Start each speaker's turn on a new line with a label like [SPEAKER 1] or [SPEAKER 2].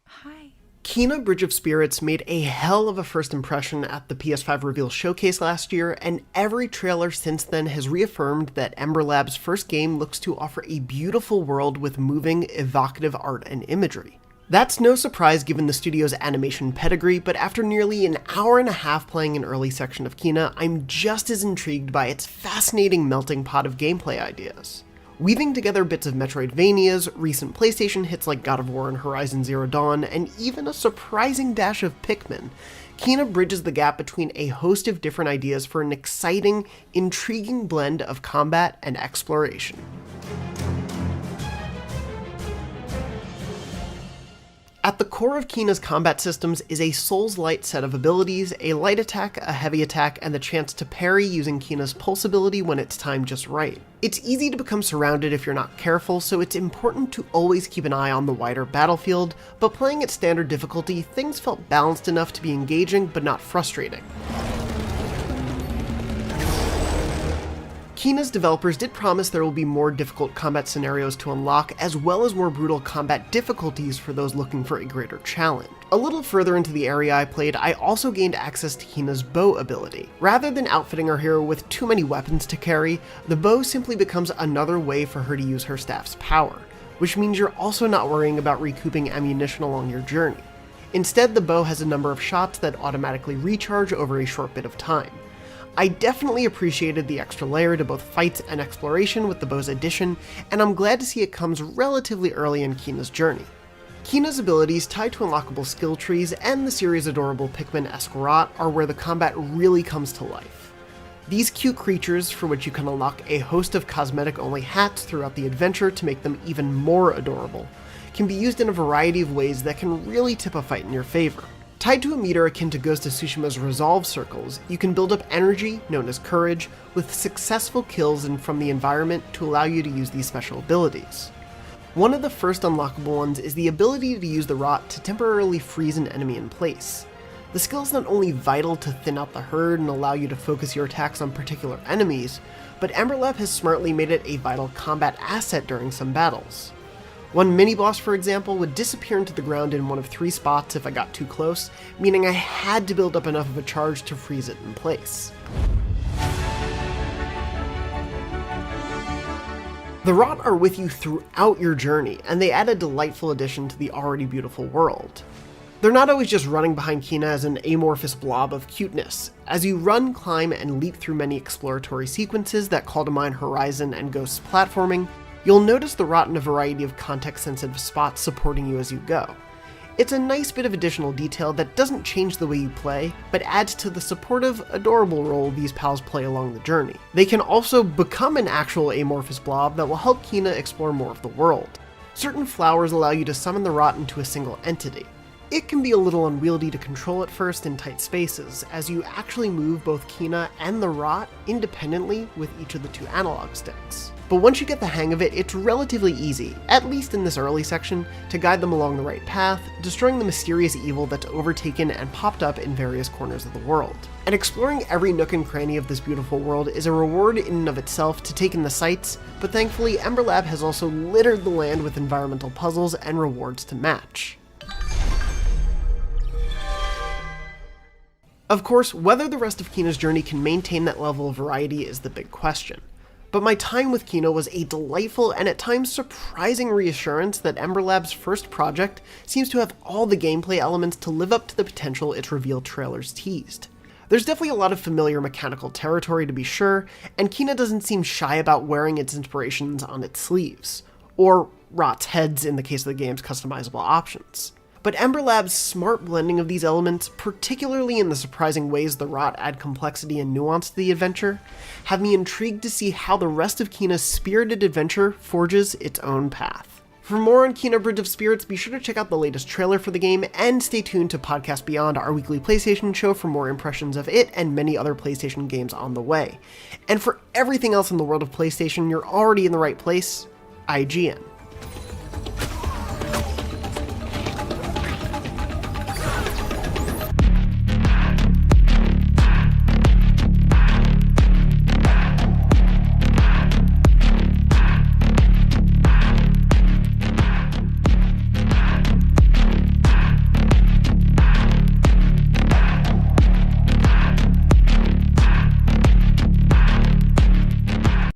[SPEAKER 1] Hi.
[SPEAKER 2] Kena Bridge of Spirits made a hell of a first impression at the PS5 reveal showcase last year, and every trailer since then has reaffirmed that Ember Lab's first game looks to offer a beautiful world with moving, evocative art and imagery. That's no surprise given the studio's animation pedigree, but after nearly an hour and a half playing an early section of Kena, I'm just as intrigued by its fascinating melting pot of gameplay ideas. Weaving together bits of Metroidvanias, recent PlayStation hits like God of War and Horizon Zero Dawn, and even a surprising dash of Pikmin, Kena bridges the gap between a host of different ideas for an exciting, intriguing blend of combat and exploration. At the core of Kena's combat systems is a Souls-light set of abilities, a light attack, a heavy attack, and the chance to parry using Kena's pulse ability when it's timed just right. It's easy to become surrounded if you're not careful, so it's important to always keep an eye on the wider battlefield, but playing at standard difficulty, things felt balanced enough to be engaging but not frustrating. Kena's developers did promise there will be more difficult combat scenarios to unlock, as well as more brutal combat difficulties for those looking for a greater challenge. A little further into the area I played, I also gained access to Kena's bow ability. Rather than outfitting our hero with too many weapons to carry, the bow simply becomes another way for her to use her staff's power, which means you're also not worrying about recouping ammunition along your journey. Instead, the bow has a number of shots that automatically recharge over a short bit of time. I definitely appreciated the extra layer to both fights and exploration with the bow's addition, and I'm glad to see it comes relatively early in Kena's journey. Kena's abilities tied to unlockable skill trees and the series' adorable Pikmin-esque rot are where the combat really comes to life. These cute creatures, for which you can unlock a host of cosmetic-only hats throughout the adventure to make them even more adorable, can be used in a variety of ways that can really tip a fight in your favor. Tied to a meter akin to Ghost of Tsushima's resolve circles, you can build up energy, known as courage, with successful kills and from the environment to allow you to use these special abilities. One of the first unlockable ones is the ability to use the rot to temporarily freeze an enemy in place. The skill is not only vital to thin out the herd and allow you to focus your attacks on particular enemies, but Ember Lab has smartly made it a vital combat asset during some battles. One mini-boss, for example, would disappear into the ground in one of 3 spots if I got too close, meaning I had to build up enough of a charge to freeze it in place. The rot are with you throughout your journey, and they add a delightful addition to the already beautiful world. They're not always just running behind Kena as an amorphous blob of cuteness. As you run, climb, and leap through many exploratory sequences that call to mind Horizon and Ghost's platforming, you'll notice the rot in a variety of context-sensitive spots supporting you as you go. It's a nice bit of additional detail that doesn't change the way you play, but adds to the supportive, adorable role these pals play along the journey. They can also become an actual amorphous blob that will help Kena explore more of the world. Certain flowers allow you to summon the rot into a single entity. It can be a little unwieldy to control at first in tight spaces, as you actually move both Kena and the rot independently with each of the 2 analog sticks. But once you get the hang of it, it's relatively easy, at least in this early section, to guide them along the right path, destroying the mysterious evil that's overtaken and popped up in various corners of the world. And exploring every nook and cranny of this beautiful world is a reward in and of itself to take in the sights, but thankfully Ember Lab has also littered the land with environmental puzzles and rewards to match. Of course, whether the rest of Kena's journey can maintain that level of variety is the big question. But my time with Kena was a delightful and at times surprising reassurance that Ember Lab's first project seems to have all the gameplay elements to live up to the potential its revealed trailers teased. There's definitely a lot of familiar mechanical territory to be sure, and Kena doesn't seem shy about wearing its inspirations on its sleeves, or rot's heads in the case of the game's customizable options. But Ember Lab's smart blending of these elements, particularly in the surprising ways the rot add complexity and nuance to the adventure, have me intrigued to see how the rest of Kena's spirited adventure forges its own path. For more on Kena Bridge of Spirits, be sure to check out the latest trailer for the game, and stay tuned to Podcast Beyond, our weekly PlayStation show, for more impressions of it and many other PlayStation games on the way. And for everything else in the world of PlayStation, you're already in the right place, IGN.